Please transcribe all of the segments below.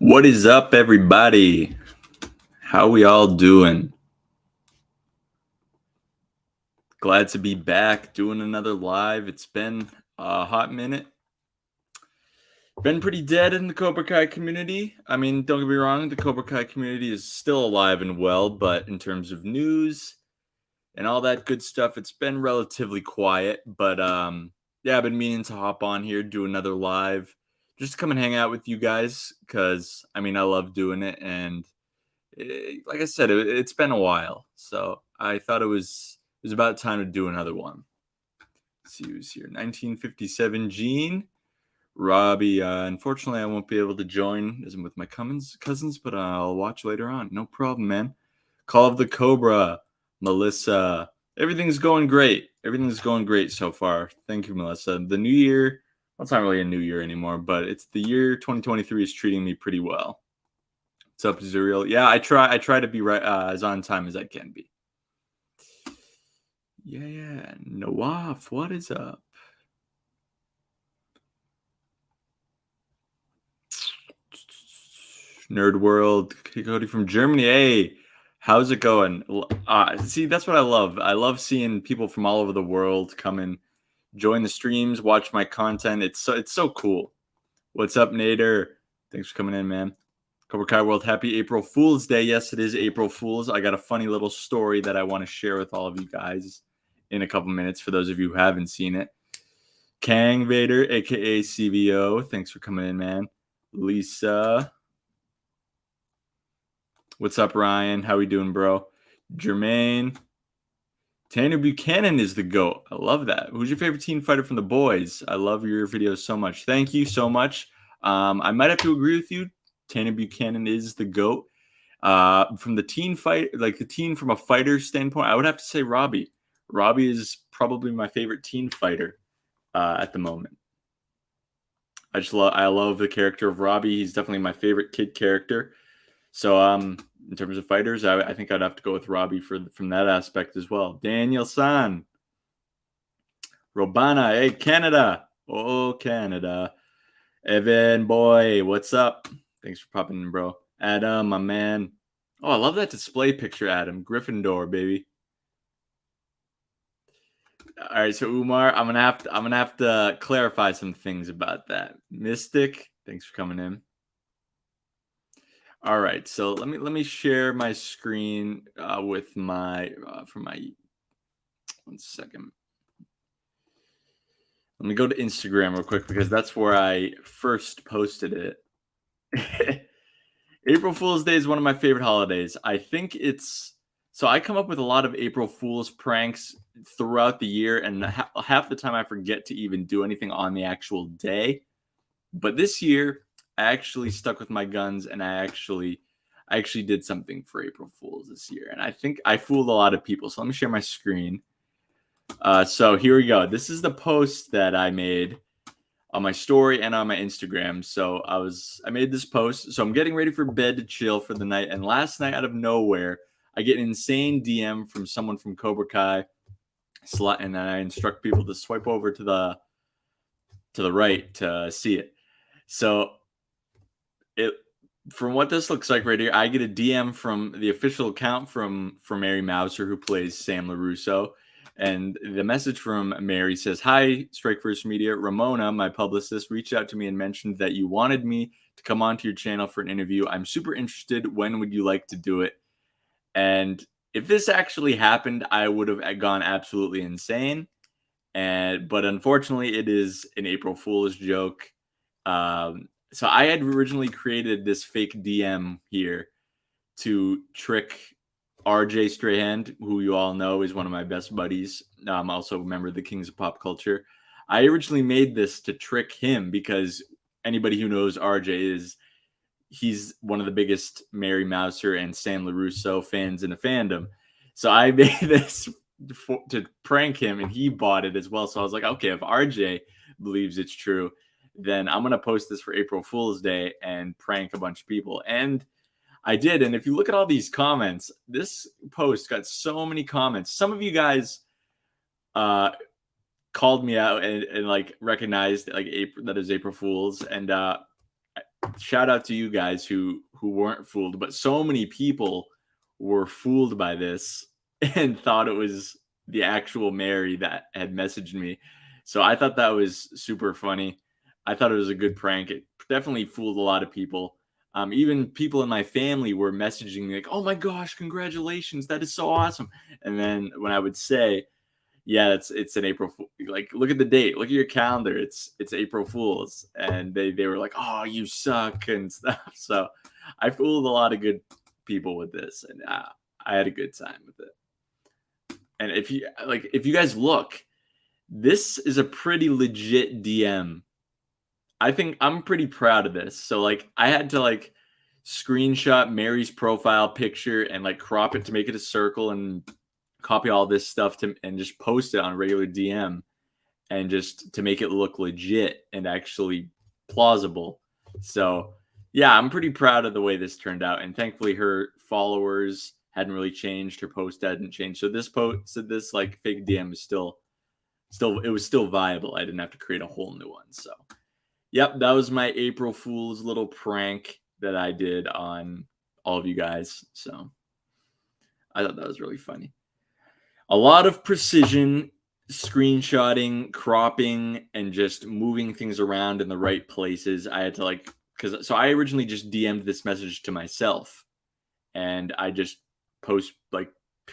What is up, everybody? How we all doing? Glad to be back doing another live. It's been a hot minute. Been pretty dead in the Cobra Kai community. I mean, don't get me wrong, the Cobra Kai community is still alive and well, but in terms of news and all that good stuff, it's been relatively quiet. But yeah, I've been meaning to hop on here, do another live, just to come and hang out with you guys, because I mean, I love doing it, and like I said, it's been a while, so I thought it was about time to do another one. Let's see who's here. 1957 Gene. Robbie, unfortunately, I won't be able to join as I'm with my cousins, but I'll watch later on. No problem, man. Call of the Cobra, Melissa. Everything's going great. Everything's going great so far. Thank you, Melissa. The new year, well, it's not really a new year anymore, but it's the year 2023 is treating me pretty well. What's up, Zuriel? Yeah, I try to be right as on time as I can be. Yeah. Nawaf, what is up? Nerd World, Cody from Germany. Hey, how's it going? See, that's what I love. I love seeing people from all over the world come and join the streams, watch my content. It's so cool. What's up, Nader? Thanks for coming in, man. Cobra Kai World, happy April Fool's Day. Yes, it is April Fool's. I got a funny little story that I want to share with all of you guys in a couple minutes for those of you who haven't seen it. Kang Vader, aka CVO, thanks for coming in, man. Lisa. What's up, Ryan? How we doing, bro? Jermaine. Tanner Buchanan is the GOAT. I love that. Who's your favorite teen fighter from the boys? I love your videos so much. Thank you so much. I might have to agree with you. Tanner Buchanan is the GOAT. From the teen fight, like the teen from a fighter standpoint, I would have to say Robbie. Robbie is probably my favorite teen fighter at the moment. I love the character of Robbie. He's definitely my favorite kid character. So in terms of fighters, I think I'd have to go with Robbie from that aspect as well. Daniel San. Robana, hey, Canada. Oh, Canada. Evan, boy, what's up? Thanks for popping in, bro. Adam, my man. Oh, I love that display picture, Adam. Gryffindor, baby. All right, so Umar, I'm gonna have to clarify some things about that. Mystic, thanks for coming in. All right, so let me share my screen with my for my 1 second. Let me go to Instagram real quick because that's where I first posted it. April Fool's Day is one of my favorite holidays. I think so I come up with a lot of April Fool's pranks throughout the year, and half the time I forget to even do anything on the actual day. But this year, I actually stuck with my guns, and I actually did something for April Fool's this year, and I think I fooled a lot of people. So let me share my screen. So here we go. This is the post that I made on my story and on my Instagram. So I made this post. So I'm getting ready for bed to chill for the night, and last night out of nowhere, I get an insane DM from someone from Cobra Kai, and I instruct people to swipe over to the right to see it. So from what this looks like right here, I get a DM from the official account from Mary Mouser, who plays Sam LaRusso. And the message from Mary says, "Hi, Strike First Media. Ramona, my publicist, reached out to me and mentioned that you wanted me to come onto your channel for an interview. I'm super interested. When would you like to do it?" And if this actually happened, I would have gone absolutely insane. But unfortunately, it is an April Fool's joke. So I had originally created this fake DM here to trick RJ Strayhand, who you all know is one of my best buddies. Also a member of the Kings of Pop Culture. I originally made this to trick him because anybody who knows RJ he's one of the biggest Mary Mouser and Sam LaRusso fans in the fandom. So I made this to prank him, and he bought it as well. So I was like, okay, if RJ believes it's true, then I'm going to post this for April Fool's Day and prank a bunch of people. And I did. And if you look at all these comments, this post got so many comments. Some of you guys called me out and like recognized like that is April Fool's. And shout out to you guys who weren't fooled, but so many people were fooled by this and thought it was the actual Mary that had messaged me. So I thought that was super funny. I thought it was a good prank. It definitely fooled a lot of people. Even people in my family were messaging me like, "Oh my gosh, congratulations! That is so awesome!" And then when I would say, "Yeah, it's an April Fool," like, look at the date, look at your calendar. It's April Fools, and they were like, "Oh, you suck," and stuff. So I fooled a lot of good people with this, and I had a good time with it. And if you guys look, this is a pretty legit DM. I think I'm pretty proud of this. So like I had to like screenshot Mary's profile picture and like crop it to make it a circle and copy all this stuff to and just post it on regular DM and just to make it look legit and actually plausible. So yeah, I'm pretty proud of the way this turned out. And thankfully her followers hadn't really changed. Her post hadn't changed. So this post, so this like fake DM is still it was still viable. I didn't have to create a whole new one. So yep, that was my April Fool's little prank that I did on all of you guys. So I thought that was really funny. A lot of precision, screenshotting, cropping, and just moving things around in the right places. I had to so I originally just DM'd this message to myself, and I just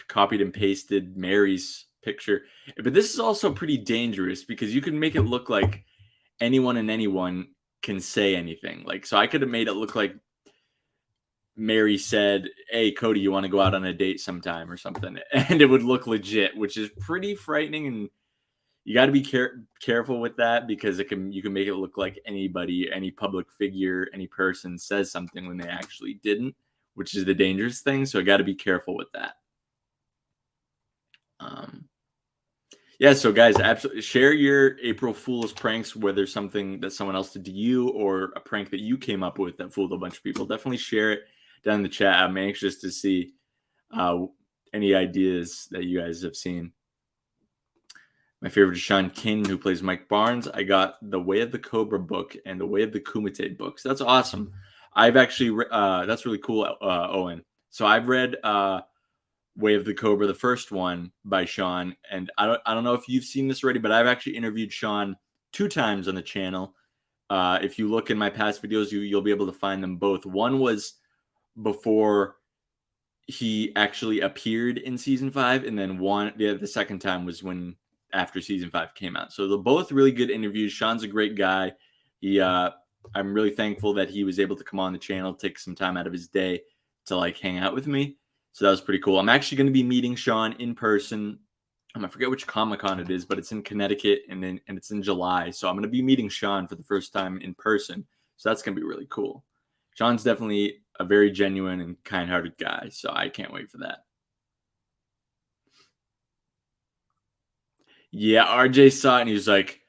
copied and pasted Mary's picture. But this is also pretty dangerous because you can make it look like anyone and anyone can say anything. Like, so I could have made it look like Mary said, "Hey, Cody, you want to go out on a date sometime or something?" And it would look legit, which is pretty frightening. And you got to be careful with that because you can make it look like anybody, any public figure, any person says something when they actually didn't, which is the dangerous thing. So I got to be careful with that. Yeah, so guys, absolutely share your April Fool's pranks, whether something that someone else did to you or a prank that you came up with that fooled a bunch of people. Definitely share it down in the chat. I'm anxious to see any ideas that you guys have seen. My favorite is Sean King, who plays Mike Barnes. I got The Way of the Cobra book and The Way of the Kumite books. That's awesome. I've actually, that's really cool, Owen. So I've read Way of the Cobra, the first one by Sean, and I don't know if you've seen this already, but I've actually interviewed Sean 2 times on the channel. If you look in my past videos, you'll be able to find them both. One was before he actually appeared in season 5, and then the second time was when after season 5 came out. So they're both really good interviews. Sean's a great guy. I'm really thankful that he was able to come on the channel, take some time out of his day to like hang out with me. So that was pretty cool. I'm actually going to be meeting Sean in person. I forget which Comic-Con it is, but it's in Connecticut and it's in July. So I'm going to be meeting Sean for the first time in person. So that's going to be really cool. Sean's definitely a very genuine and kind-hearted guy. So I can't wait for that. Yeah, RJ saw it and he was like,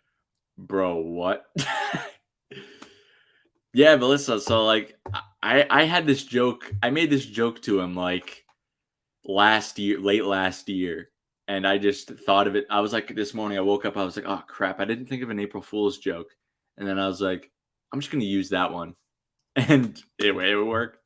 "Bro, what?" Yeah, Melissa. So like I had this joke. I made this joke to him like late last year, and I just thought of it. I was like, this morning I woke up, I was like, "Oh crap, I didn't think of an April Fool's joke." And then I was like, I'm just gonna use that one. And it worked.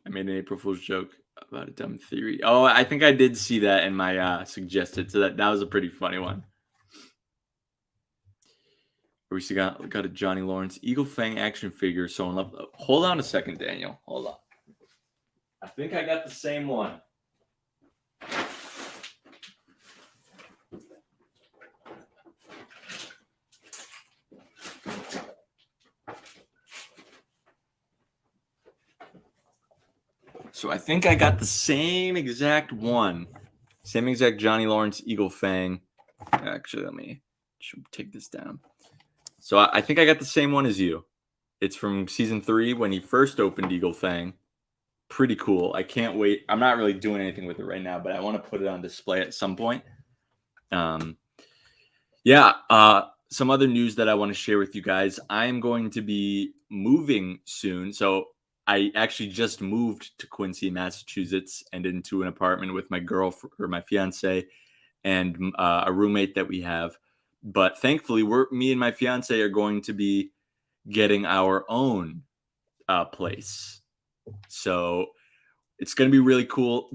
I made an April Fool's joke about a dumb theory. Oh, I think I did see that in my suggested. So that was a pretty funny one. We still got a Johnny Lawrence Eagle Fang action figure. So in love. Hold on a second, Daniel. Hold on. I think I got the same one. So I think I got the same exact one. Same exact Johnny Lawrence Eagle Fang. Actually, let me take this down. So I think I got the same one as you. It's from season 3 when he first opened Eagle Fang. Pretty cool. I can't wait. I'm not really doing anything with it right now, but I want to put it on display at some point. Some other news that I want to share with you guys. I'm going to be moving soon. So I actually just moved to Quincy, Massachusetts, and into an apartment with my my fiance and a roommate that we have. But thankfully, me and my fiance are going to be getting our own place. So it's going to be really cool.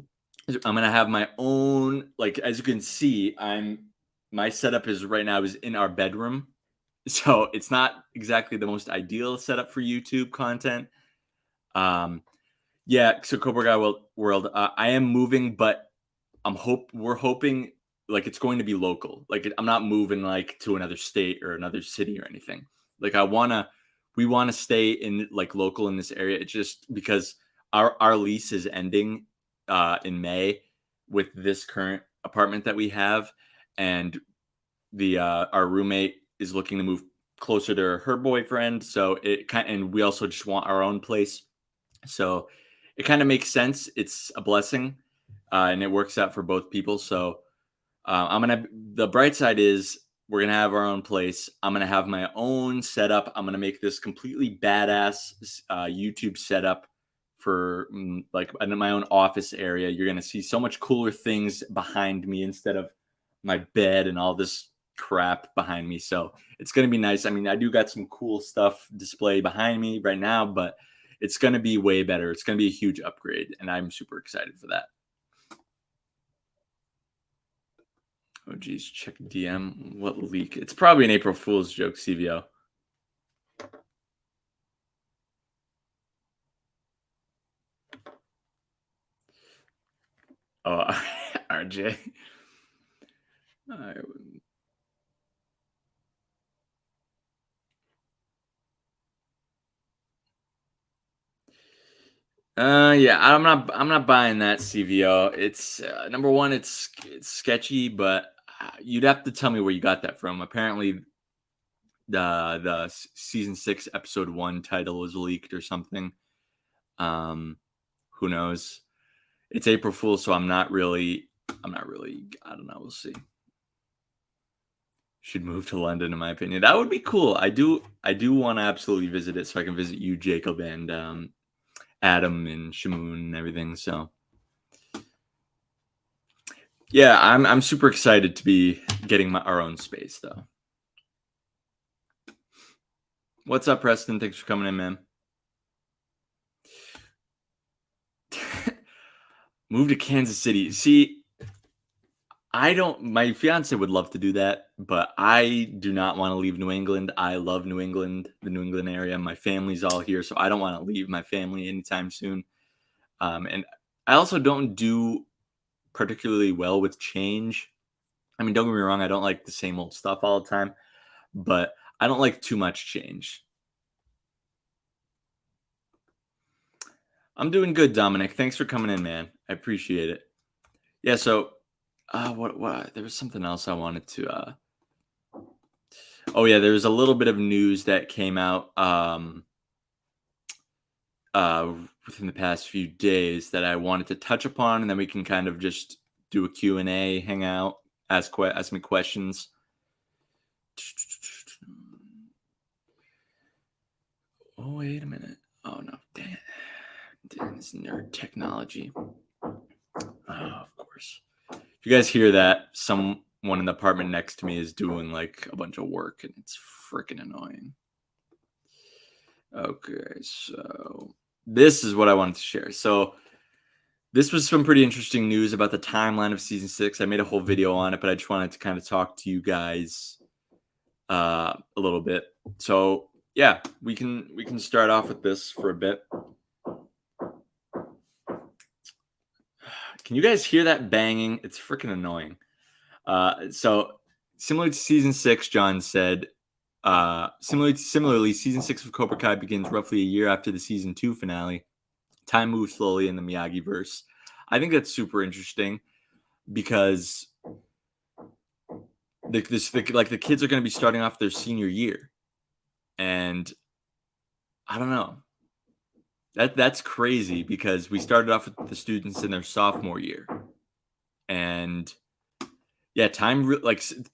I'm going to have my own, like, as you can see, my setup is right now is in our bedroom. So it's not exactly the most ideal setup for YouTube content. Yeah, so Cobra Kai World, I am moving, but we're hoping like it's going to be local. Like I'm not moving like to another state or another city or anything. Like we want to stay in like local in this area. It's just because our lease is ending in May with this current apartment that we have, and the our roommate is looking to move closer to her boyfriend. So and we also just want our own place. So it kind of makes sense. It's a blessing, and it works out for both people. So the bright side is we're gonna have our own place. I'm gonna have my own setup. I'm gonna make this completely badass YouTube setup for like in my own office area. You're gonna see so much cooler things behind me instead of my bed and all this crap behind me. So it's gonna be nice. I mean, I do got some cool stuff displayed behind me right now, but it's gonna be way better. It's gonna be a huge upgrade, and I'm super excited for that. Oh geez, check DM. What leak? It's probably an April Fool's joke, CVO. Oh, RJ. All right. Yeah, I'm not buying that CVO. It's number one, it's sketchy, but you'd have to tell me where you got that from. Apparently, season 6 episode 1 title was leaked or something. Who knows? It's April Fool's, so I'm not really. I don't know. We'll see. Should move to London, in my opinion. That would be cool. I do want to absolutely visit it, so I can visit you, Jacob, and Adam, and Shamoon, and everything. So yeah, I'm super excited to be getting our own space, though. What's up, Preston? Thanks for coming in, man. Move to Kansas City. See, I don't. My fiance would love to do that, but I do not want to leave New England. I love New England, the New England area. My family's all here, so I don't want to leave my family anytime soon. And I also don't do particularly well with change. I mean, don't get me wrong, I don't like the same old stuff all the time, but I don't like too much change. I'm doing good, Dominic. Thanks for coming in, man. I appreciate it. Yeah, so what there was something else I wanted to oh yeah, there was a little bit of news that came out uh within the past few days that I wanted to touch upon, and then we can kind of just do a Q&A, hang out, ask me questions. Oh, wait a minute. Oh no, damn, this nerd technology. Oh, of course. If you guys hear that, someone in the apartment next to me is doing like a bunch of work, and it's freaking annoying. Okay, so this is what I wanted to share. So this was some pretty interesting news about the timeline of season 6. I made a whole video on it, but I just wanted to kind of talk to you guys a little bit. So yeah, we can start off with this for a bit. Can you guys hear that banging? It's freaking annoying. So similar to season 6, John said, similarly, season 6 of Cobra Kai begins roughly a year after the season 2 finale. Time moves slowly in the Miyagi verse. I think that's super interesting because the kids are going to be starting off their senior year, and I don't know. That's crazy because we started off with the students in their sophomore year, and yeah,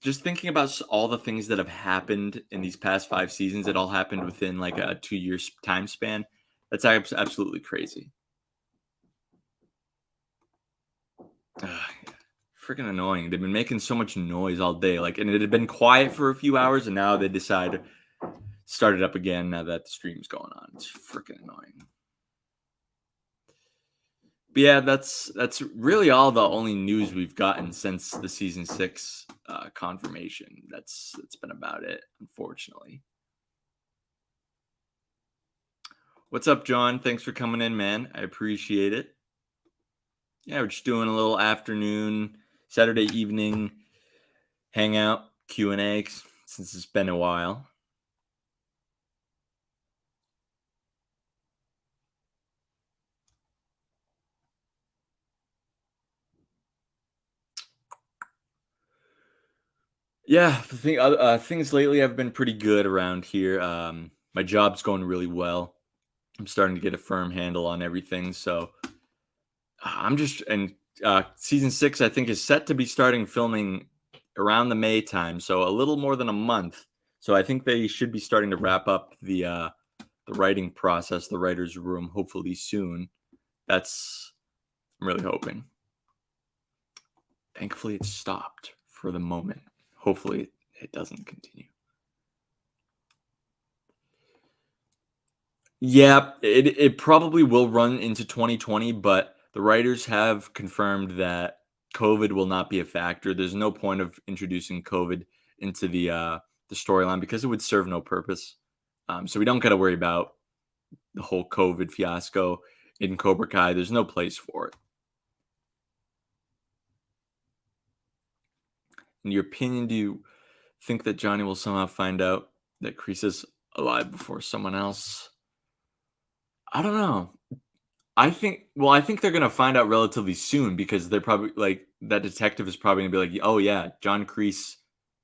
just thinking about all the things that have happened in these past 5 seasons. It all happened within like a 2-year time span. That's absolutely crazy. freaking annoying. They've been making so much noise all day, like, and it had been quiet for a few hours, and now they decide to start it up again now that the stream's going on. It's freaking annoying. But yeah, that's really all the only news we've gotten since the season 6 confirmation. That's been about it, unfortunately. What's up, John? Thanks for coming in, man. I appreciate it. Yeah, we're just doing a little afternoon, Saturday evening hangout Q&A since it's been a while. Yeah, the thing, things lately have been pretty good around here. My job's going really well. I'm starting to get a firm handle on everything, so I'm just and season 6 I think is set to be starting filming around the May time, so a little more than a month. So I think they should be starting to wrap up the writing process, the writer's room, hopefully soon. That's I'm really hoping. Thankfully, it stopped for the moment. Hopefully, it doesn't continue. Yeah, it probably will run into 2020, but the writers have confirmed that COVID will not be a factor. There's no point of introducing COVID into the storyline because it would serve no purpose. So we don't got to worry about the whole COVID fiasco in Cobra Kai. There's no place for it. In your opinion, do you think that Johnny will somehow find out that Kreese is alive before someone else? I don't know. I think they're gonna find out relatively soon because they're probably like that detective is probably gonna be like, oh yeah, John Kreese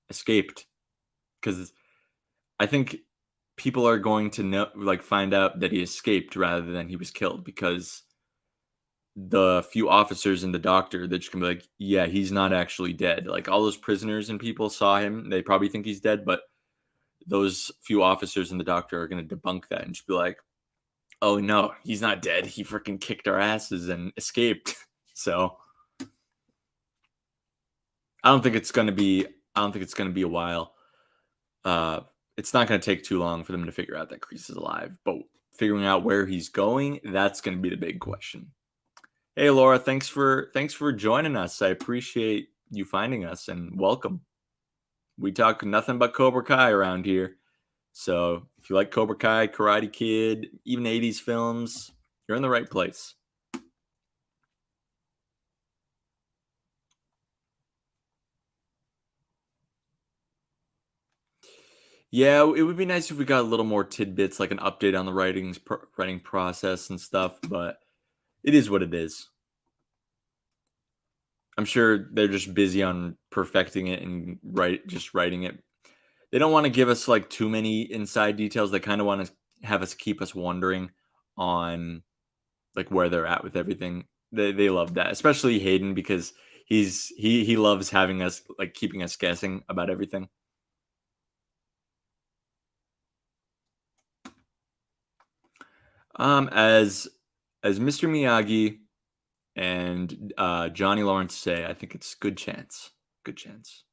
escaped. Because I think people are going to know like find out that he escaped rather than he was killed because the few officers and the doctor that just gonna be like, yeah, he's not actually dead. Like all those prisoners and people saw him, they probably think he's dead, but those few officers and the doctor are going to debunk that and just be like, "Oh no, he's not dead. He freaking kicked our asses and escaped." So I don't think it's going to be. I don't think it's going to be a while. Uh, it's not going to take too long for them to figure out that Kreese is alive. But figuring out where he's going, that's going to be the big question. Hey, Laura, thanks for joining us. I appreciate you finding us and welcome. We talk nothing but Cobra Kai around here. So if you like Cobra Kai, Karate Kid, even 80s films, you're in the right place. Yeah, it would be nice if we got a little more tidbits, like an update on the writing process and stuff, but it is what it is. I'm sure they're just busy on perfecting it and just writing it. They don't want to give us like too many inside details. They kind of want to have us keep us wondering on like where they're at with everything. They love that, especially Hayden because he loves having us like keeping us guessing about everything. As Mr. Miyagi and Johnny Lawrence say, I think it's good chance. Good chance.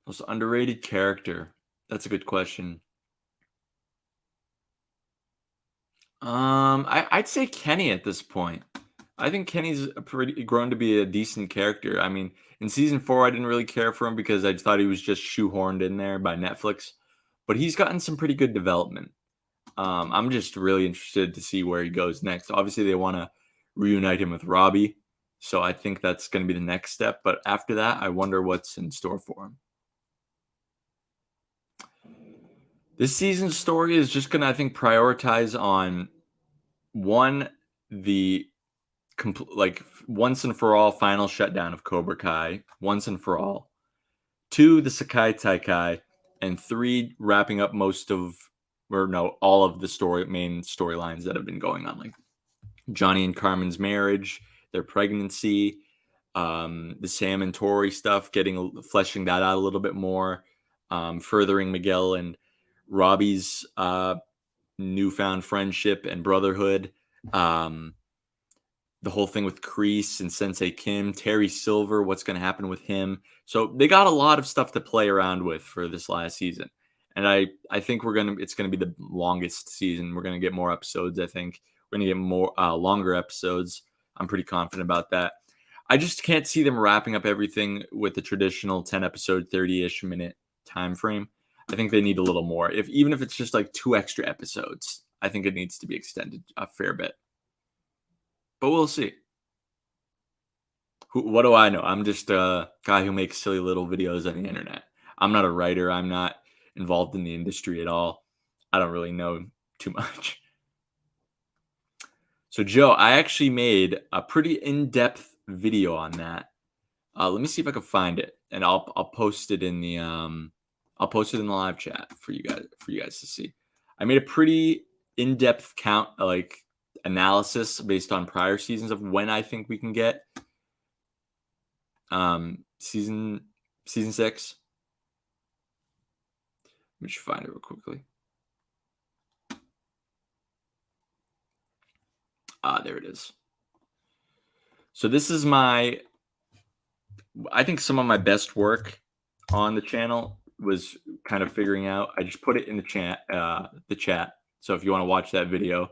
Most underrated character. That's a good question. I'd say Kenny at this point. I think Kenny's pretty grown to be a decent character. I mean, in season 4, I didn't really care for him because I thought he was just shoehorned in there by Netflix. But he's gotten some pretty good development. I'm just really interested to see where he goes next. Obviously, they want to reunite him with Robbie, so I think that's going to be the next step. But after that, I wonder what's in store for him. This season's story is just going to, I think, prioritize on one the like once and for all final shutdown of Cobra Kai, once and for all. 2, the Sakai Taikai, and 3, wrapping up most of or no, all of the main storylines that have been going on, like Johnny and Carmen's marriage, their pregnancy, the Sam and Tori stuff, fleshing that out a little bit more, furthering Miguel and Robbie's newfound friendship and brotherhood. The whole thing with Kreese and Sensei Kim, Terry Silver, what's going to happen with him. So they got a lot of stuff to play around with for this last season. And I think it's going to be the longest season. We're going to get more episodes. I think we're going to get more longer episodes. I'm pretty confident about that. I just can't see them wrapping up everything with the traditional 10 episode, 30-ish minute time frame. I think they need a little more. Even if it's just like 2 extra episodes, I think it needs to be extended a fair bit. But we'll see. What do I know? I'm just a guy who makes silly little videos on the internet. I'm not a writer. I'm not involved in the industry at all. I don't really know too much. So, Joe, I actually made a pretty in-depth video on that. Let me see if I can find it, and I'll post it in the live chat for you guys to see. I made a pretty in-depth analysis based on prior seasons of when I think we can get season 6. Let me just find it real quickly. There it is. So this is I think some of my best work on the channel was kind of figuring out. I just put it in the chat. So if you want to watch that video,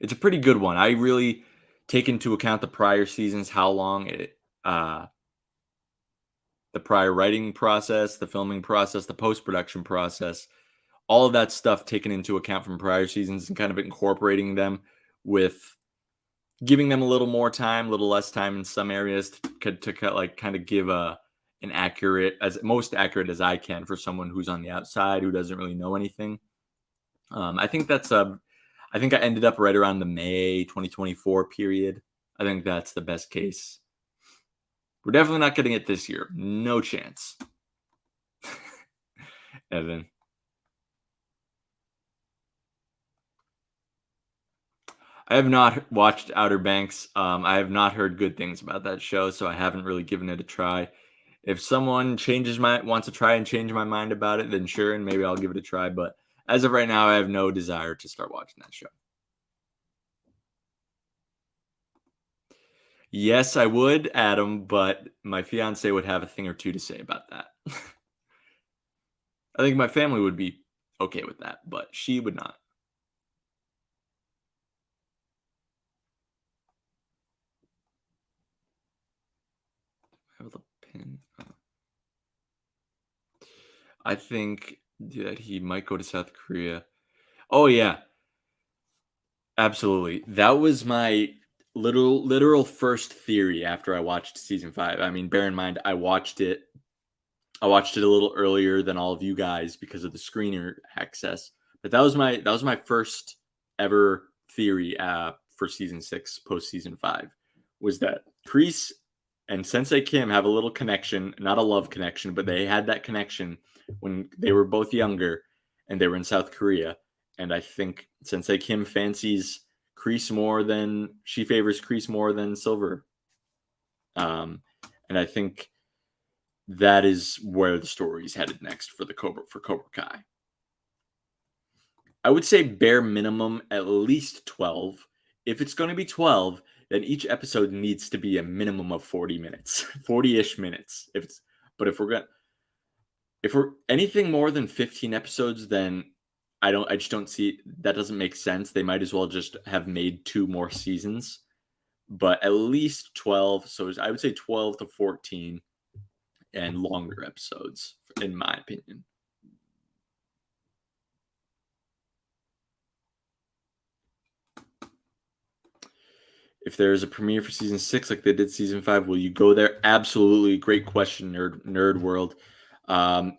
it's a pretty good one. I really take into account the prior seasons, how long the prior writing process, the filming process, the post-production process, all of that stuff taken into account from prior seasons and kind of incorporating them with giving them a little more time, a little less time in some areas to kind of give an accurate, as most accurate as I can for someone who's on the outside who doesn't really know anything. I think I think I ended up right around the May 2024 period. I think that's the best case. We're definitely not getting it this year. No chance. Evan. I have not watched Outer Banks. I have not heard good things about that show, so I haven't really given it a try. If someone wants to try and change my mind about it, then sure, and maybe I'll give it a try. But as of right now, I have no desire to start watching that show. Yes, I would, Adam, but my fiance would have a thing or two to say about that. I think my family would be okay with that, but she would not. I have a pin. I think that he might go to South Korea. Oh yeah, absolutely. That was my literal first theory after I watched season 5. I mean, bear in mind, I watched it a little earlier than all of you guys because of the screener access. But that was my first ever theory for season 6 post season 5 was that Kreese and Sensei Kim have a little connection, not a love connection, but they had that connection when they were both younger and they were in South Korea. And I think Sensei Kim favors Kreese more than Silver. And I think that is where the story is headed next for Cobra Kai. I would say bare minimum at least 12. If it's going to be 12, then each episode needs to be a minimum of 40 minutes, 40-ish minutes. If we're anything more than 15 episodes, then I just don't see, that doesn't make sense. They might as well just have made 2 more seasons, but at least 12. So I would say 12 to 14 and longer episodes, in my opinion. If there is a premiere for season 6 like they did season 5, will you go there? Absolutely. Great question, nerd world.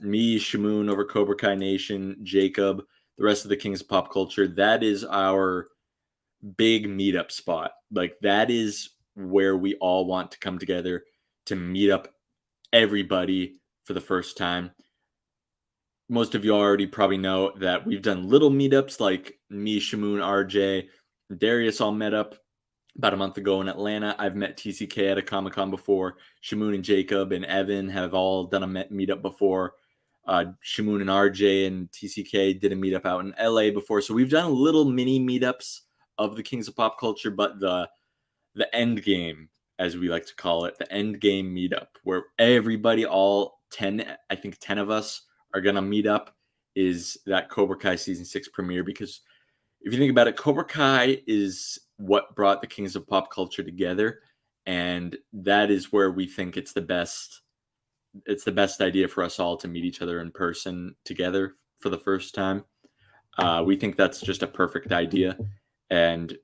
Me, Shamoon over Cobra Kai Nation, Jacob, the rest of the Kings of Pop Culture. That is our big meetup spot. Like, that is where we all want to come together to meet up everybody for the first time. Most of you already probably know that we've done little meetups like me, Shamoon, RJ, Darius all met up about a month ago in Atlanta. I've met TCK at a Comic-Con before. Shamoon and Jacob and Evan have all done a meetup before. Shamoon and RJ and TCK did a meetup out in LA before. So we've done little mini meetups of the Kings of Pop Culture, but the end game, as we like to call it, the end game meetup, where everybody, all 10, I think 10 of us are going to meet up, is that Cobra Kai Season 6 premiere. Because if you think about it, Cobra Kai is what brought the Kings of Pop Culture together. And that is where we think it's the best idea for us all to meet each other in person together for the first time. We think that's just a perfect idea. And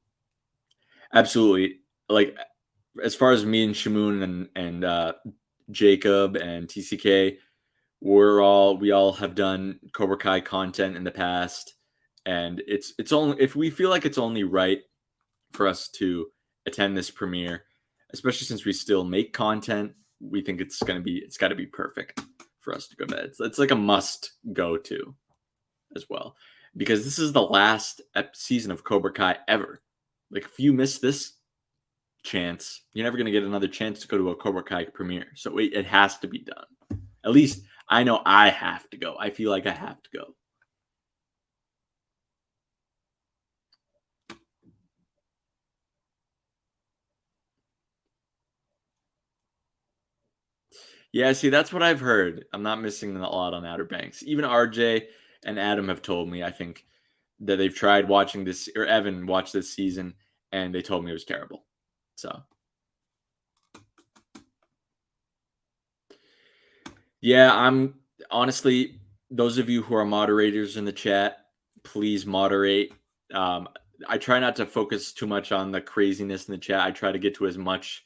absolutely, like, as far as me and Shamoon and Jacob and TCK, we all have done Cobra Kai content in the past, and it's only, if we feel like it's only right for us to attend this premiere, especially since we still make content, we think it's got to be perfect for us to go to. It's like a must go to as well, because this is the last season of Cobra Kai ever. Like, if you miss this chance, you're never going to get another chance to go to a Cobra Kai premiere. So it has to be done. At least I know I have to go. I feel like I have to go. Yeah, see, that's what I've heard. I'm not missing a lot on Outer Banks. Even RJ and Adam have told me, I think, that they've tried watching this, or Evan watched this season, and they told me it was terrible. So, yeah, I'm honestly, those of you who are moderators in the chat, please moderate. Um, I try not to focus too much on the craziness in the chat. I try to get to as much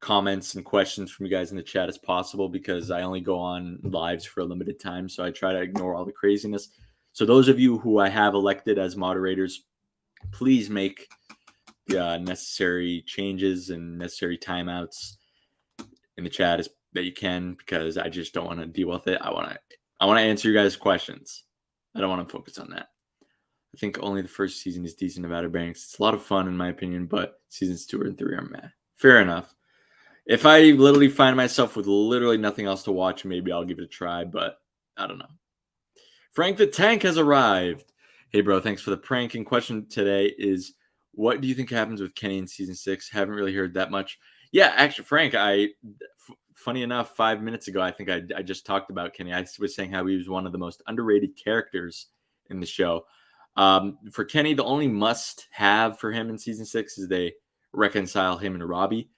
comments and questions from you guys in the chat as possible, because I only go on lives for a limited time. So I try to ignore all the craziness. So those of you who I have elected as moderators, please make the necessary changes and necessary timeouts in the chat that you can, because I just don't want to deal with it. I want to answer you guys' questions. I don't want to focus on that. I think only the first season is decent of Outer Banks. It's a lot of fun in my opinion, but seasons 2 and 3 are meh. Fair enough. If I literally find myself with literally nothing else to watch, maybe I'll give it a try, but I don't know. Frank the Tank has arrived. Hey, bro, thanks for the pranking. Question today is, what do you think happens with Kenny in season 6? Haven't really heard that much. Yeah, actually, Frank, funny enough, 5 minutes ago, I think I just talked about Kenny. I was saying how he was one of the most underrated characters in the show. For Kenny, the only must have for him in season 6 is they reconcile him and Robbie.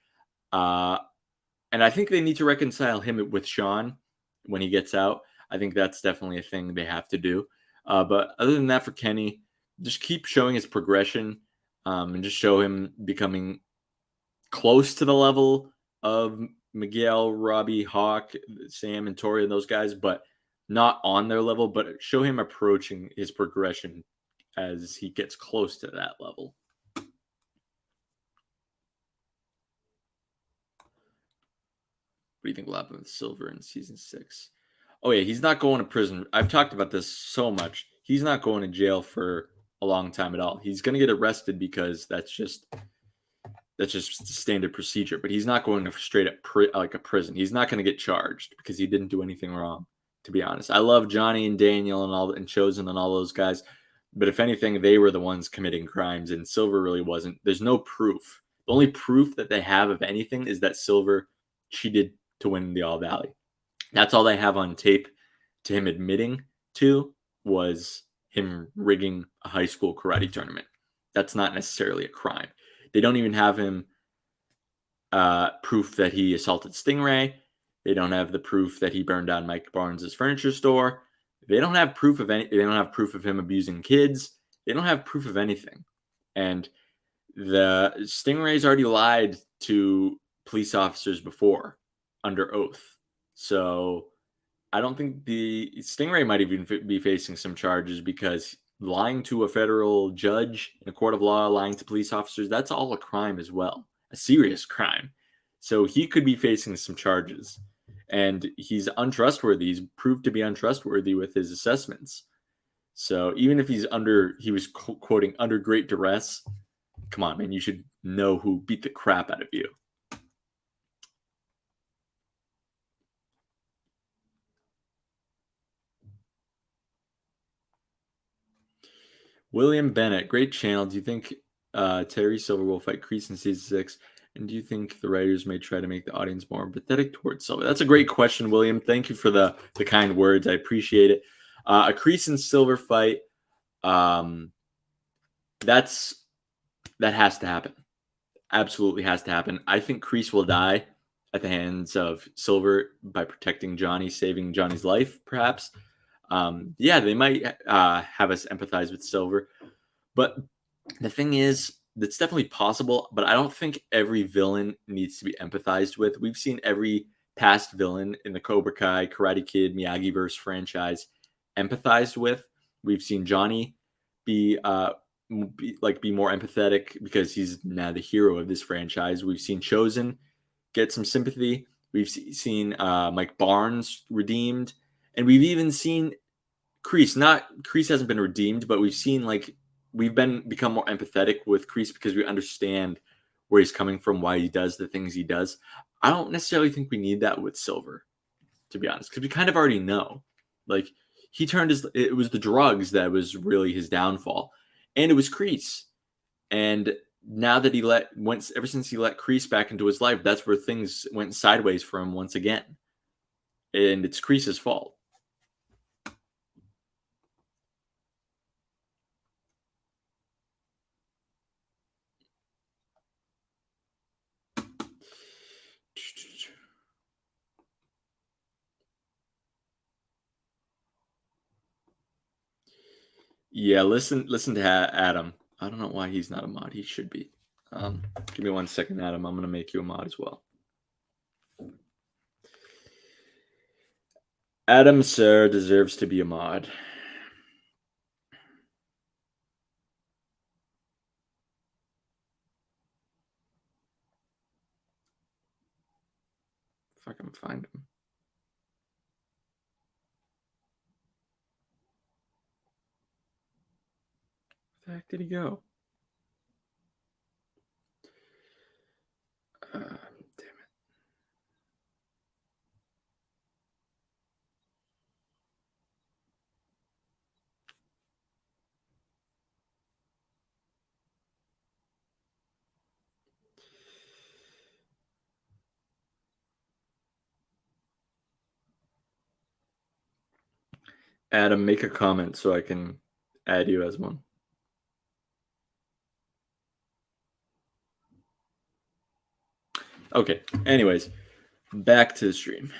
And I think they need to reconcile him with Sean when he gets out. I think that's definitely a thing they have to do. But other than that, for Kenny, just keep showing his progression, and just show him becoming close to the level of Miguel, Robbie, Hawk, Sam, and Tori and those guys, but not on their level, but show him approaching his progression as he gets close to that level. What do you think will happen with Silver in season 6? Oh yeah, he's not going to prison. I've talked about this so much. He's not going to jail for a long time at all. He's going to get arrested because that's just standard procedure. But he's not going to straight up like a prison. He's not going to get charged because he didn't do anything wrong. To be honest, I love Johnny and Daniel and Chosen and all those guys. But if anything, they were the ones committing crimes, and Silver really wasn't. There's no proof. The only proof that they have of anything is that Silver cheated to win the All Valley. That's all they have on tape to him admitting to, was him rigging a high school karate tournament. That's not necessarily a crime. They don't even have him proof that he assaulted Stingray. They don't have the proof that he burned down Mike Barnes' furniture store. They don't have proof of any. They don't have proof of him abusing kids. They don't have proof of anything. And the Stingray's already lied to police officers before under oath. So I don't think the Stingray might even be facing some charges, because lying to a federal judge in a court of law, lying to police officers, that's all a crime as well, a serious crime. So he could be facing some charges, and he's untrustworthy. He's proved to be untrustworthy with his assessments. So even if he was quoting under great duress, come on, man, you should know who beat the crap out of you. William Bennett, great channel. Do you think Terry Silver will fight Kreese in season 6? And do you think the writers may try to make the audience more empathetic towards Silver? That's a great question, William. Thank you for the kind words. I appreciate it. A Kreese and Silver fight, um, that has to happen. Absolutely has to happen. I think Kreese will die at the hands of Silver by protecting Johnny, saving Johnny's life, perhaps. Yeah, they might have us empathize with Silver. But the thing is, that's definitely possible, but I don't think every villain needs to be empathized with. We've seen every past villain in the Cobra Kai, Karate Kid, Miyagi-verse franchise empathized with. We've seen Johnny be be more empathetic because he's now the hero of this franchise. We've seen Chosen get some sympathy. We've seen Mike Barnes redeemed, and we've even seen Kreese. Not Kreese hasn't been redeemed, but we've seen we've become more empathetic with Kreese because we understand where he's coming from, why he does the things he does. I don't necessarily think we need that with Silver, to be honest, because we kind of already know. Like he turned it was the drugs that was really his downfall, and it was Kreese. And now that ever since he let Kreese back into his life, that's where things went sideways for him once again, and it's Kreese's fault. Yeah, listen to Adam. I don't know why he's not a mod. He should be. Give me 1 second, Adam. I'm gonna make you a mod as well. Adam Sir deserves to be a mod. If I can find him. Where the heck did he go? Damn it. Adam, make a comment so I can add you as one. Okay. Anyways, back to the stream.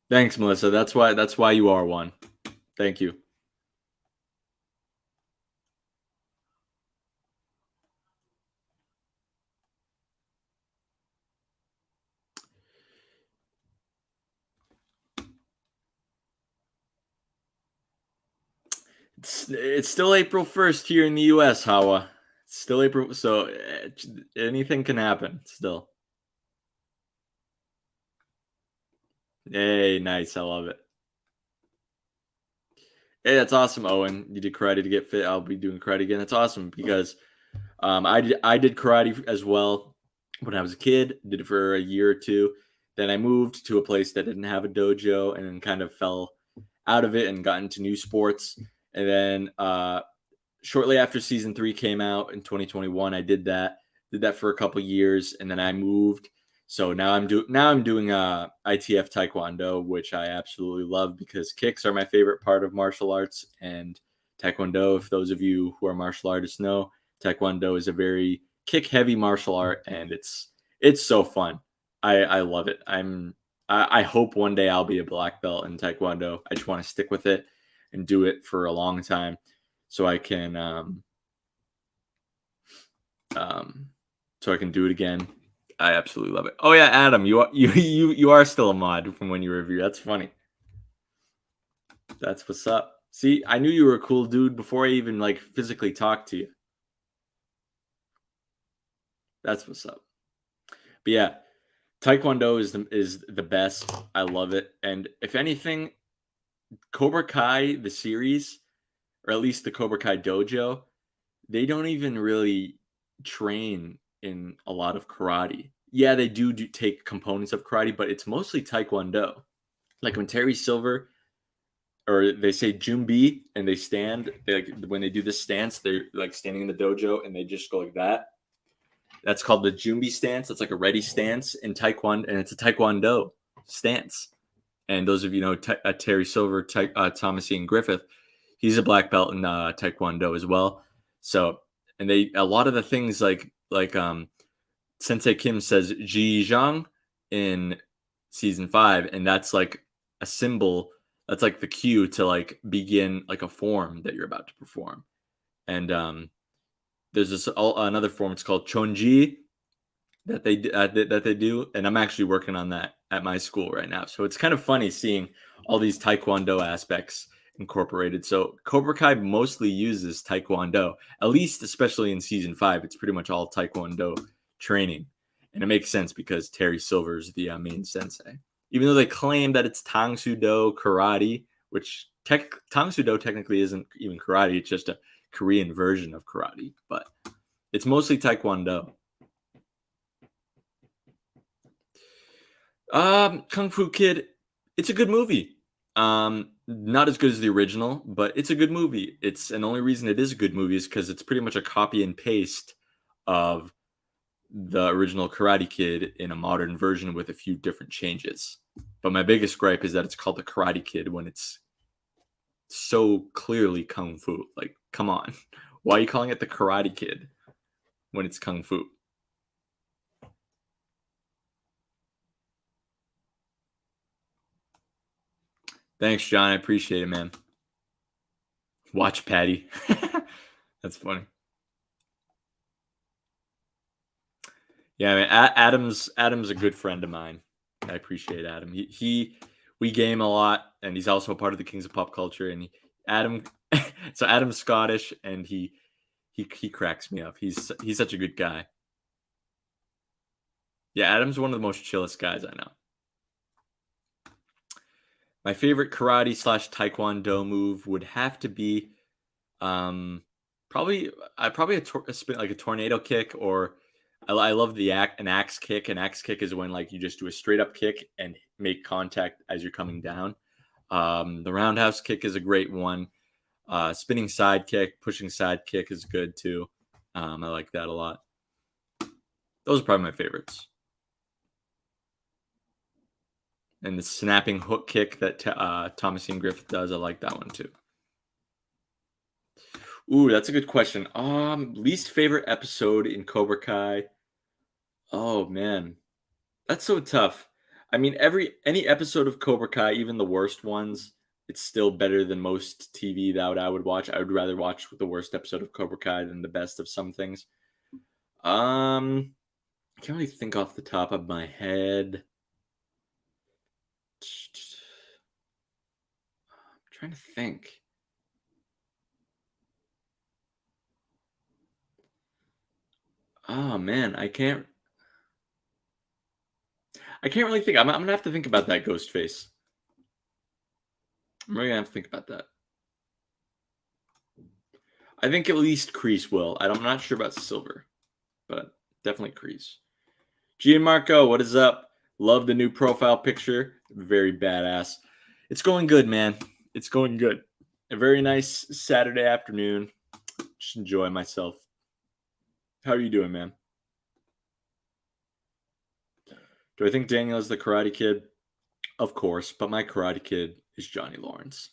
Thanks, Melissa. That's why you are one. Thank you. It's still April 1st here in the US, Hawa. It's still April, so anything can happen still. Hey, nice. I love it. Hey, that's awesome, Owen. You did karate to get fit. I'll be doing karate again. That's awesome because I did karate as well when I was a kid. Did it for a year or two. Then I moved to a place that didn't have a dojo, and then kind of fell out of it and got into new sports. And then shortly after season 3 came out in 2021, I did that for a couple years, and then I moved. So now I'm doing ITF Taekwondo, which I absolutely love because kicks are my favorite part of martial arts. And Taekwondo, if those of you who are martial artists know, Taekwondo is a very kick heavy martial art, and it's so fun. I love it. I hope one day I'll be a black belt in Taekwondo. I just want to stick with it and do it for a long time so I can do it again. I absolutely love it. Oh yeah, Adam, you are still a mod from when you review. That's funny. That's what's up. See, I knew you were a cool dude before I even physically talked to you. That's what's up. But yeah, Taekwondo is the best. I love it. And if anything, Cobra Kai the series, or at least the Cobra Kai dojo, they don't even really train in a lot of karate. Yeah, they do take components of karate, but it's mostly Taekwondo. Like when Terry Silver or they say Jumbi and they stand, when they do this stance, they're like standing in the dojo and they just go like that. That's called the Jumbi stance. That's like a ready stance in Taekwondo, and it's a Taekwondo stance. And those of you know Terry Silver, Thomas Ian Griffith, he's a black belt in Taekwondo as well. So, and they a lot of the things like Sensei Kim says Ji Zhang in season 5, and that's like a symbol. That's like the cue to like begin like a form that you're about to perform. And there's this another form. It's called Chonji that they do, and I'm actually working on that at my school right now. So it's kind of funny seeing all these Taekwondo aspects incorporated. So Cobra Kai mostly uses Taekwondo, at least especially in season 5. It's pretty much all Taekwondo training, and it makes sense because Terry Silver's the main sensei. Even though they claim that it's Tang Sudo karate, which Tang Sudo technically isn't even karate; it's just a Korean version of karate, but it's mostly Taekwondo. Kung Fu Kid, it's a good movie. Not as good as the original, but it's a good movie. And the only reason it is a good movie is because it's pretty much a copy and paste of the original Karate Kid in a modern version with a few different changes. But my biggest gripe is that it's called the Karate Kid when it's so clearly Kung Fu. Like, come on. Why are you calling it the Karate Kid when it's Kung Fu? Thanks, John. I appreciate it, man. Watch Patty. That's funny. Yeah, man. Adam's a good friend of mine. I appreciate Adam. We game a lot, and he's also a part of the Kings of Pop Culture. And Adam, so Adam's Scottish, and he cracks me up. He's such a good guy. Yeah, Adam's one of the most chillest guys I know. My favorite karate / taekwondo move would have to be, probably a spin like a tornado kick, or I love an axe kick. An axe kick is when like you just do a straight up kick and make contact as you're coming down. The roundhouse kick is a great one. Spinning side kick, pushing side kick is good too. I like that a lot. Those are probably my favorites. And the snapping hook kick that Thomas Ian Griffith does, I like that one too. Ooh, that's a good question. Least favorite episode in Cobra Kai. Oh man, that's so tough. I mean, any episode of Cobra Kai, even the worst ones, it's still better than most TV that I would watch. I would rather watch the worst episode of Cobra Kai than the best of some things. I can't really think off the top of my head. I'm trying to think. Oh man, I can't really think. I'm gonna have to think about that ghost face. I'm really gonna have to think about that. I think at least Kreese will. I'm not sure about Silver, but definitely Kreese. Gianmarco, what is up? Love the new profile picture. Very badass. It's going good, man. It's going good. A very nice Saturday afternoon. Just enjoy myself. How are you doing, man? Do I think Daniel is the Karate Kid? Of course, but my Karate Kid is Johnny Lawrence.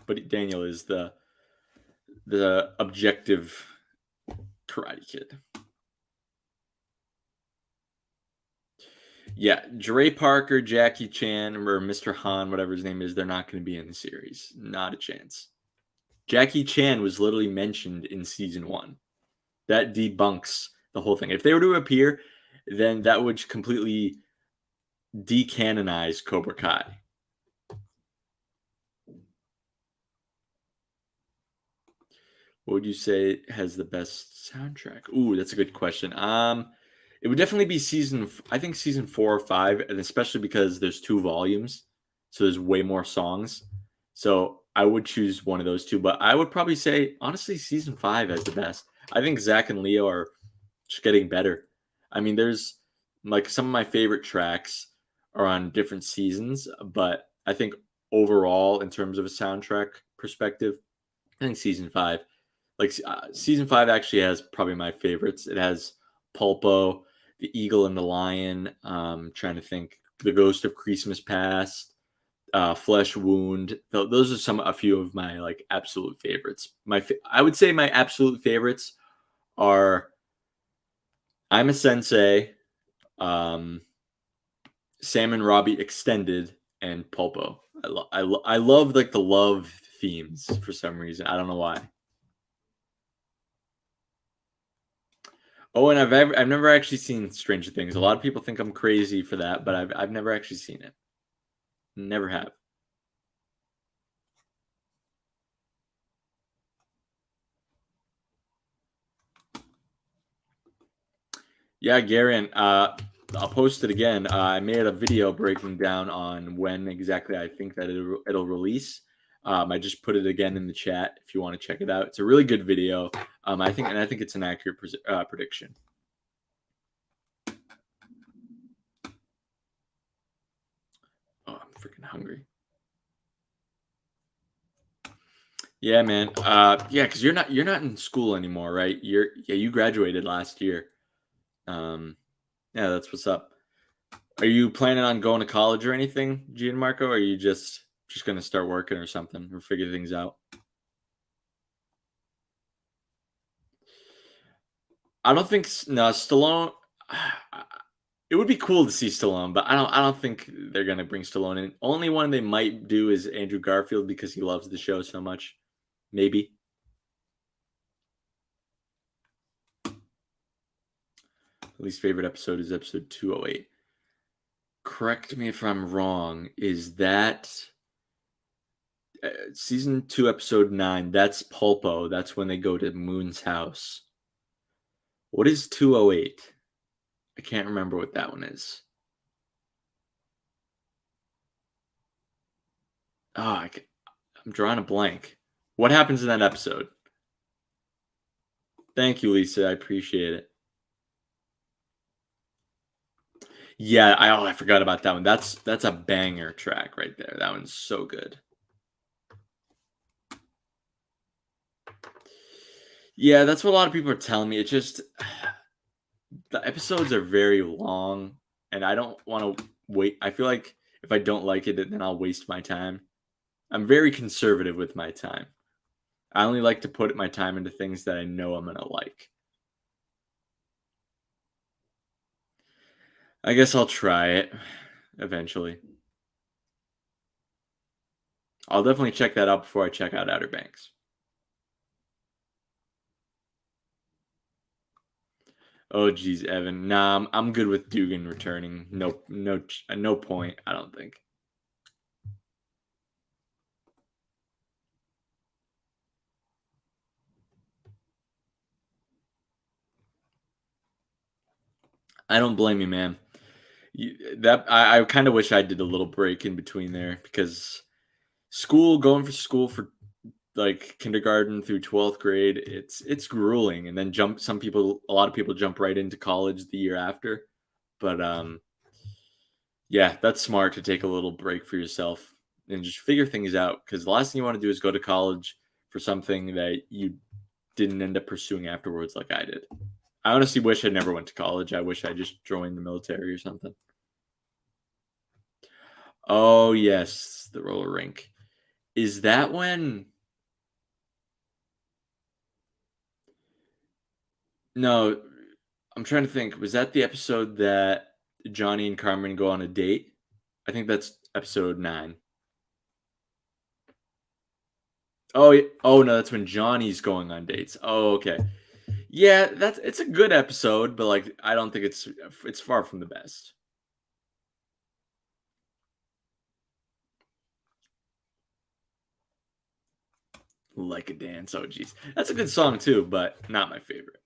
But Daniel is the objective Karate Kid. Yeah, Dre Parker, Jackie Chan, or Mr. Han, whatever his name is, they're not going to be in the series. Not a chance. Jackie Chan was literally mentioned in season 1. That debunks the whole thing. If they were to appear, then that would completely decanonize Cobra Kai. What would you say has the best soundtrack? Ooh, that's a good question. It would definitely be season 4 or 5, and especially because there's 2 volumes, so there's way more songs. So I would choose one of those 2, but I would probably say honestly season 5 has the best. I think Zach and Leo are just getting better. There's like some of my favorite tracks are on different seasons, but I think overall, in terms of a soundtrack perspective, I think season five, season five, actually has probably my favorites. It has Pulpo, the Eagle and the Lion. Trying to think, the Ghost of Christmas Past, Flesh Wound. Those are a few of my like absolute favorites. I would say my absolute favorites are I'm a Sensei, um, Sam and Robbie Extended, and Pulpo. I love like the love themes for some reason. I don't know why. Oh, and I've never actually seen Stranger Things. A lot of people think I'm crazy for that, but I've never actually seen it. Never have. Yeah, Garen. I'll post it again. I made a video breaking down on when exactly I think that it'll release. I just put it again in the chat if you want to check it out. It's a really good video. I think it's an accurate prediction. Oh, I'm freaking hungry. Yeah, man. Yeah, because you're not in school anymore, right? You graduated last year. Yeah, that's what's up. Are you planning on going to college or anything, Gianmarco? Or are you just gonna start working or something or figure things out? I don't think no Stallone. It would be cool to see Stallone, but I don't think they're gonna bring Stallone in. Only one they might do is Andrew Garfield because he loves the show so much. Maybe. Least favorite episode is episode 208. Correct me if I'm wrong. Is that season 2, episode 9? That's Pulpo. That's when they go to Moon's house. What is 208? I can't remember what that one is. Oh, I'm drawing a blank. What happens in that episode? Thank you, Lisa. I appreciate it. Yeah, I forgot about that one. That's a banger track right there. That one's so good. Yeah, that's what a lot of people are telling me. It just the episodes are very long, and I don't want to wait. I feel like if I don't like it, then I'll waste my time. I'm very conservative with my time. I only like to put my time into things that I know I'm gonna like. I guess I'll try it eventually. I'll definitely check that out before I check out Outer Banks. Oh geez, Evan. Nah, I'm good with Dugan returning. No point. I don't think. I don't blame you, man. I kind of wish I did a little break in between there because going for school for like kindergarten through 12th grade, it's grueling, and then a lot of people jump right into college the year after. But yeah, that's smart to take a little break for yourself and just figure things out, because the last thing you want to do is go to college for something that you didn't end up pursuing afterwards like I did. I honestly wish I never went to college. I wish I just joined the military or something. Oh yes, the roller rink. Is that when? No, I'm trying to think. Was that the episode that Johnny and Carmen go on a date? I think that's episode 9. Oh, oh no, that's when Johnny's going on dates. Oh, okay. Yeah, it's a good episode, but like I don't think it's far from the best. Like a dance. Oh geez. That's a good song too, but not my favorite.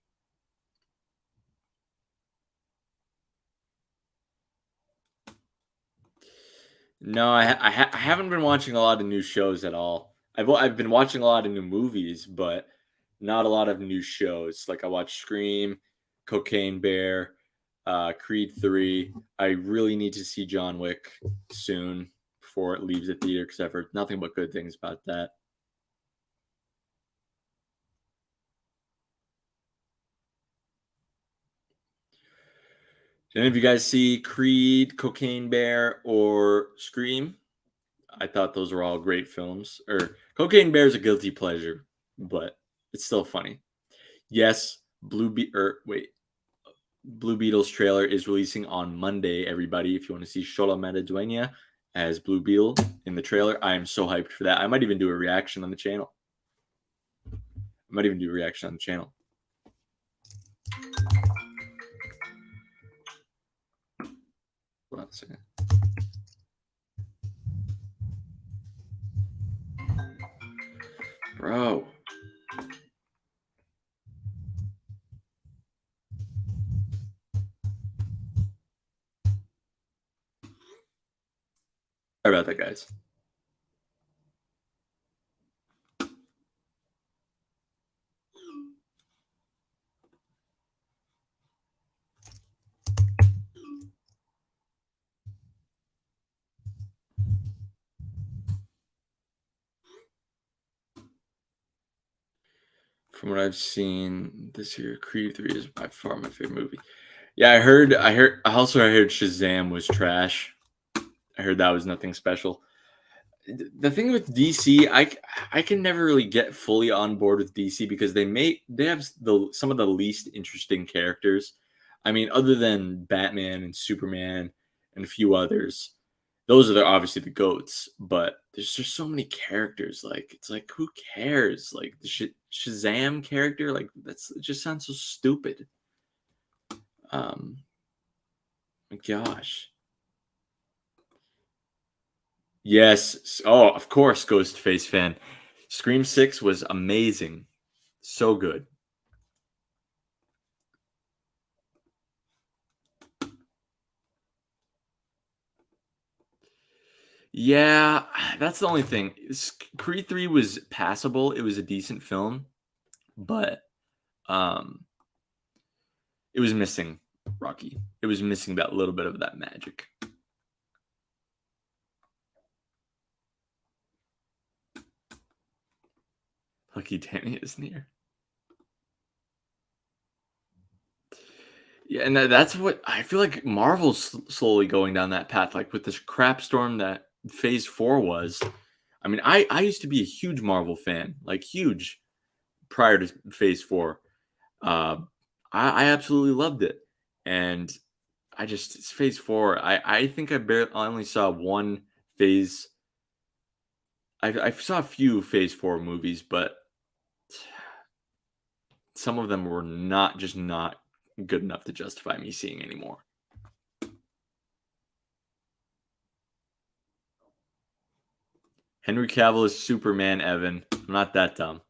No, I haven't been watching a lot of new shows at all. I've been watching a lot of new movies, but not a lot of new shows. Like I watched Scream, Cocaine Bear, Creed 3. I really need to see John Wick soon before it leaves the theater because I've heard nothing but good things about that. Did any of you guys see Creed, Cocaine Bear, or Scream? I thought those were all great films. Or Cocaine Bear is a guilty pleasure, but it's still funny. Yes, Blue Beetle's trailer is releasing on Monday, everybody. If you want to see Shola Mataduena as Blue Beetle in the trailer, I am so hyped for that. I might even do a reaction on the channel. Hold on a second. Bro. Sorry about that, guys. From what I've seen this year, Creed 3 is by far my favorite movie. Yeah, I heard Shazam was trash. I heard that was nothing special. The thing with DC, I can never really get fully on board with DC because they have some of the least interesting characters. I mean, other than Batman and Superman and a few others, those are obviously the goats. But there's just so many characters. Like it's like who cares? Like the Shazam character, like it just sounds so stupid. My gosh. Yes. Oh, of course, Ghostface fan. Scream 6 was amazing. So good. Yeah, that's the only thing. Creed 3 was passable. It was a decent film, but um it was missing Rocky. It was missing that little bit of that magic. Lucky Danny is near. Yeah, and that's what I feel like Marvel's slowly going down that path, like with this crap storm that Phase 4 was. I mean, I used to be a huge Marvel fan, like huge prior to Phase 4. Uh, I absolutely loved it, and it's Phase 4. I think I only saw one Phase. I saw a few Phase 4 movies, but some of them were not good enough to justify me seeing anymore. Henry Cavill is Superman, Evan. I'm not that dumb.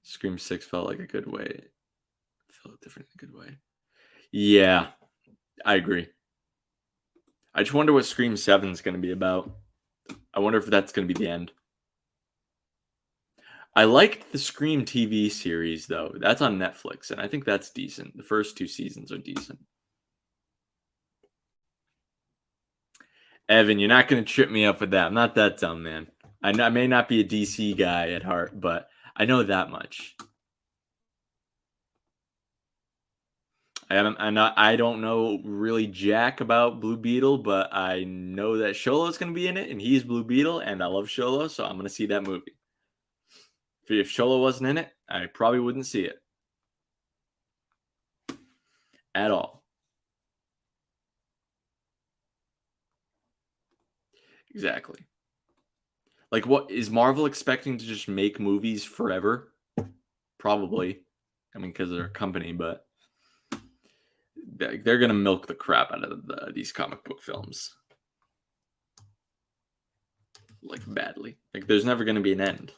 Scream 6 felt like a good way. It felt different in a good way. Yeah, I agree. I just wonder what Scream 7 is going to be about. I wonder if that's going to be the end. I liked the Scream TV series, though. That's on Netflix, and I think that's decent. The first 2 seasons are decent. Evan, you're not going to trip me up with that. I'm not that dumb, man. I may not be a DC guy at heart, but I know that much. I don't know really jack about Blue Beetle, but I know that Sholo's going to be in it, and he's Blue Beetle, and I love Sholo, so I'm going to see that movie. If Sholo wasn't in it, I probably wouldn't see it at all. Exactly. Like, what is Marvel expecting to just make movies forever? Probably. I mean, because they're a company, but they're gonna milk the crap out of these comic book films, like badly. Like, there's never gonna be an end.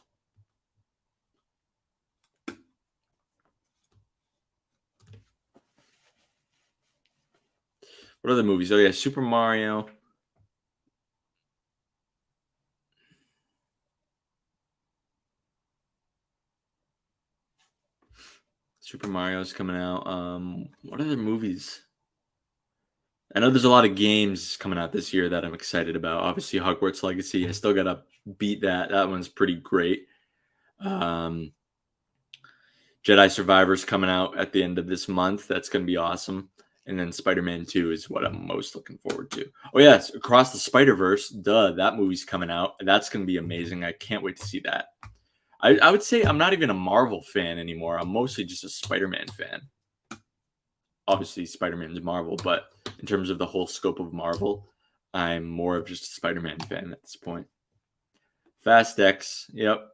What other movies? Oh yeah, Super Mario. Super Mario's coming out. What other movies? I know there's a lot of games coming out this year that I'm excited about. Obviously, Hogwarts Legacy. I still gotta beat that. That one's pretty great. Um, Jedi Survivor's coming out at the end of this month. That's gonna be awesome. And then Spider-Man 2 is what I'm most looking forward to. Oh yes, Across the Spider-Verse. Duh, that movie's coming out. That's gonna be amazing. I can't wait to see that. I would say I'm not even a Marvel fan anymore. I'm mostly just a Spider-Man fan. Obviously, Spider-Man's Marvel, but in terms of the whole scope of Marvel, I'm more of just a Spider-Man fan at this point. Fast X, yep.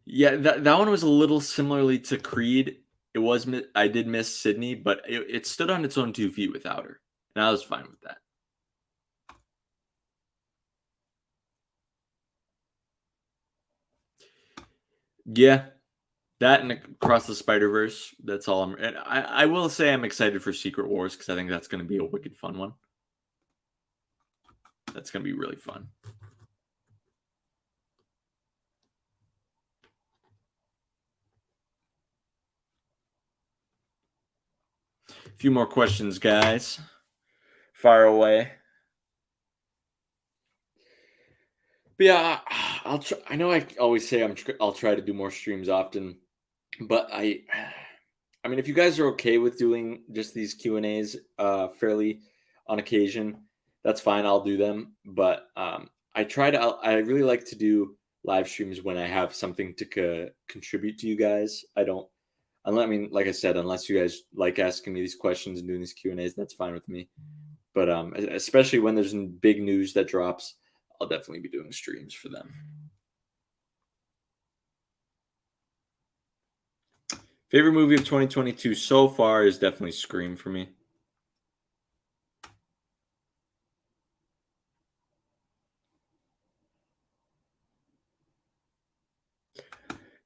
Yeah, that one was a little similarly to Creed. I did miss Sydney, but it stood on its own 2 feet without her, and I was fine with that. Yeah, that and Across the Spider-Verse, that's all and I will say I'm excited for Secret Wars because I think that's gonna be a wicked fun one. That's gonna be really fun. A few more questions, guys. Fire away. But yeah, I'll try. I know I always say I'll try to do more streams often, but I mean, if you guys are okay with doing just these Q&As fairly on occasion, that's fine. I'll do them. But I really like to do live streams when I have something to contribute to you guys. I don't, unless, I mean, like I said, unless you guys like asking me these questions and doing these Q&As, that's fine with me. But especially when there's big news that drops, I'll definitely be doing streams for them. Favorite movie of 2022 so far is definitely Scream for me.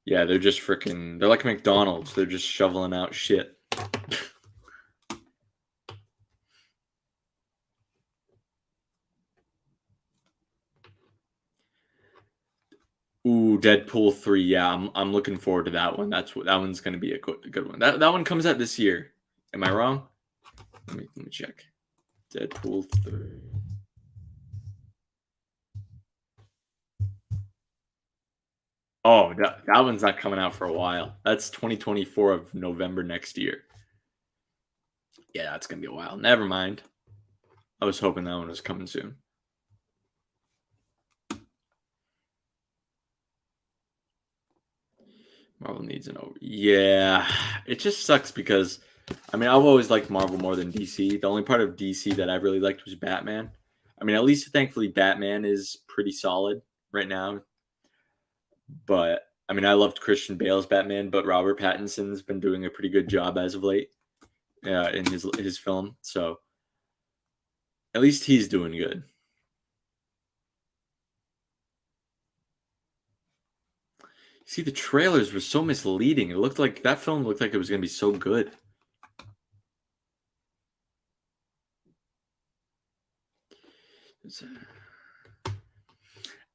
Yeah, they're just freaking. They're like McDonald's. They're just shoveling out shit. Ooh, Deadpool 3. Yeah, I'm looking forward to that one. That one's gonna be a good one. That one comes out this year. Am I wrong? Let me check. Deadpool 3. Oh, that one's not coming out for a while. That's 2024 of November next year. Yeah, that's gonna be a while. Never mind. I was hoping that one was coming soon. Marvel needs an over. Yeah, it just sucks because I mean I've always liked Marvel more than DC. The only part of DC that I really liked was Batman. I mean, at least thankfully Batman is pretty solid right now. But I mean, I loved Christian Bale's Batman, but Robert Pattinson's been doing a pretty good job as of late in his film. So at least he's doing good. See, the trailers were so misleading. It looked like that film looked like it was going to be so good.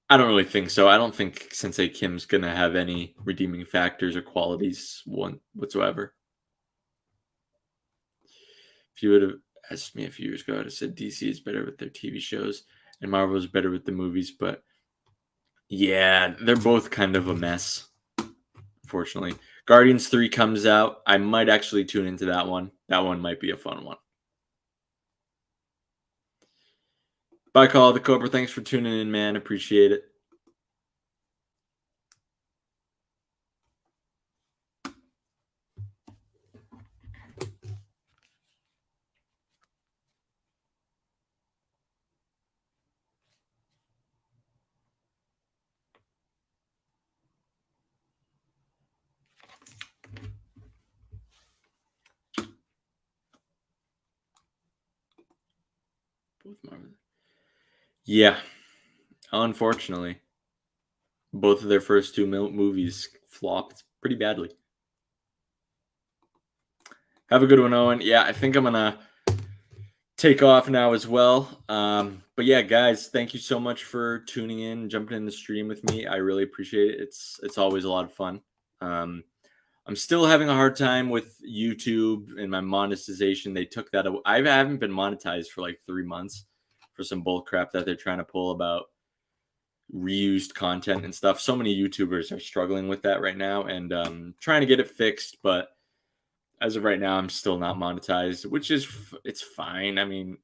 I don't really think so. I don't think Sensei Kim's gonna have any redeeming factors or qualities whatsoever. If you would have asked me a few years ago, I'd have said DC is better with their TV shows and Marvel is better with the movies. But yeah, they're both kind of a mess, unfortunately. Guardians 3 comes out. I might actually tune into that one. That one might be a fun one. Bye, Call of the Cobra. Thanks for tuning in, man. Appreciate it. Both Marvel. Yeah, unfortunately, both of their first two movies flopped pretty badly. Have a good one, Owen. Yeah, I think I'm gonna take off now as well. but yeah, guys, thank you so much for tuning in, jumping in the stream with me. I really appreciate it. It's always a lot of fun. Um, I'm still having a hard time with YouTube and my monetization. They took that away. I haven't been monetized for like 3 months for some bull crap that they're trying to pull about reused content and stuff. So many YouTubers are struggling with that right now, and trying to get it fixed. But as of right now, I'm still not monetized, which is it's fine. I mean,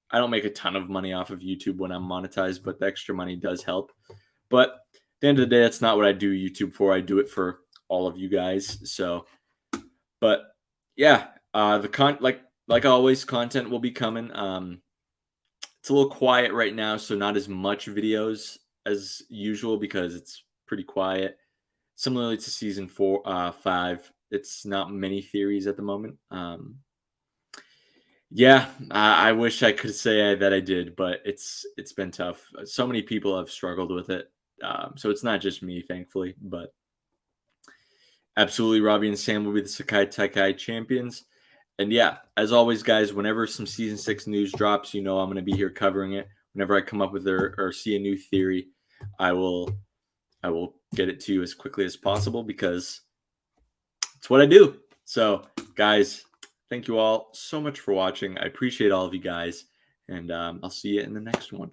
I don't make a ton of money off of YouTube when I'm monetized, but the extra money does help. But at the end of the day, that's not what I do YouTube for. I do it for all of you guys. So, but yeah, like always, content will be coming. It's a little quiet right now, so not as much videos as usual because it's pretty quiet. Similarly to season 5, it's not many theories at the moment. Yeah, I wish I could say that I did, but it's been tough. So many people have struggled with it, so it's not just me, thankfully. But absolutely, Robbie and Sam will be the Sakai Taikai champions. And yeah, as always, guys, whenever some season 6 news drops, I'm going to be here covering it. Whenever I come up with or see a new theory, I will get it to you as quickly as possible because it's what I do. So, guys, thank you all so much for watching. I appreciate all of you guys, and I'll see you in the next one.